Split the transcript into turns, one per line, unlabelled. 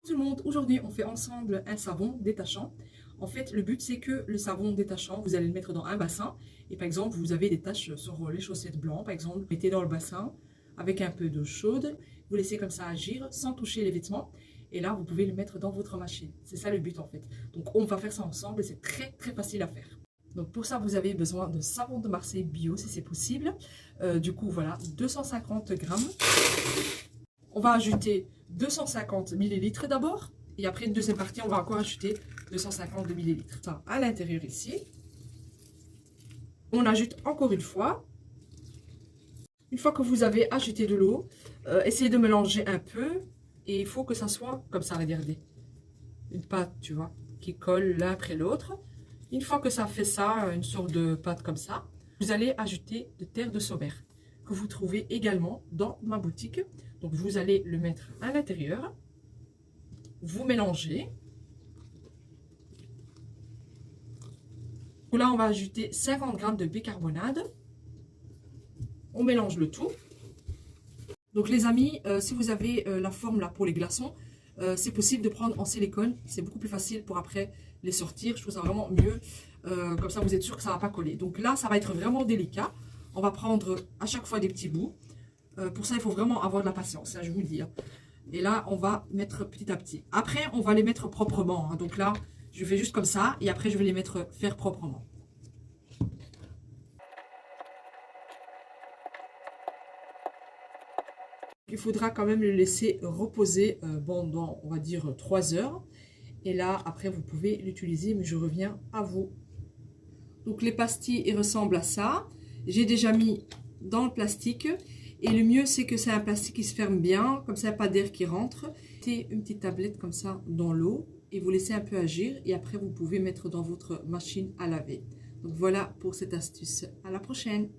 Tout le monde, aujourd'hui on fait ensemble un savon détachant. En fait, le but c'est que le savon détachant, vous allez le mettre dans un bassin et par exemple vous avez des taches sur les chaussettes blancs, par exemple, vous mettez dans le bassin avec un peu d'eau chaude, vous laissez comme ça agir sans toucher les vêtements et là vous pouvez le mettre dans votre machine. C'est ça le but en fait. Donc on va faire ça ensemble et c'est très facile à faire. Donc pour ça vous avez besoin de savon de Marseille bio si c'est possible. Du coup voilà, 250 grammes. On va ajouter 250 millilitres d'abord. Et après, une deuxième partie, on va encore ajouter 250 millilitres. Ça, à l'intérieur ici. On ajoute encore une fois. Une fois que vous avez ajouté de l'eau, essayez de mélanger un peu. Et il faut que ça soit comme ça, regardez. Une pâte, tu vois, qui colle l'un après l'autre. Une fois que ça fait ça, une sorte de pâte comme ça, vous allez ajouter de terre de Sommer que vous trouvez également dans ma boutique. Donc vous allez le mettre à l'intérieur, vous mélangez. Là on va ajouter 50 g de bicarbonate. On mélange le tout. Donc les amis, si vous avez la forme là pour les glaçons, c'est possible de prendre en silicone. C'est beaucoup plus facile pour après les sortir. Je trouve ça vraiment mieux. Comme ça vous êtes sûr que ça ne va pas coller. Donc là ça va être vraiment délicat. On va prendre à chaque fois des petits bouts. Pour ça, il faut vraiment avoir de la patience, hein, je vous le dis. Hein. Et là, on va mettre petit à petit. Après, on va les mettre proprement. Hein. Donc là, je fais juste comme ça. Et après, je vais les faire proprement. Il faudra quand même le laisser reposer pendant, on va dire, 3 heures. Et là, après, vous pouvez l'utiliser, mais je reviens à vous. Donc, les pastilles, ils ressemblent à ça. J'ai déjà mis dans le plastique. Et le mieux, c'est que c'est un plastique qui se ferme bien, comme ça, il n'y a pas d'air qui rentre. Mettez une petite tablette comme ça dans l'eau et vous laissez un peu agir. Et après, vous pouvez mettre dans votre machine à laver. Donc voilà pour cette astuce. À la prochaine!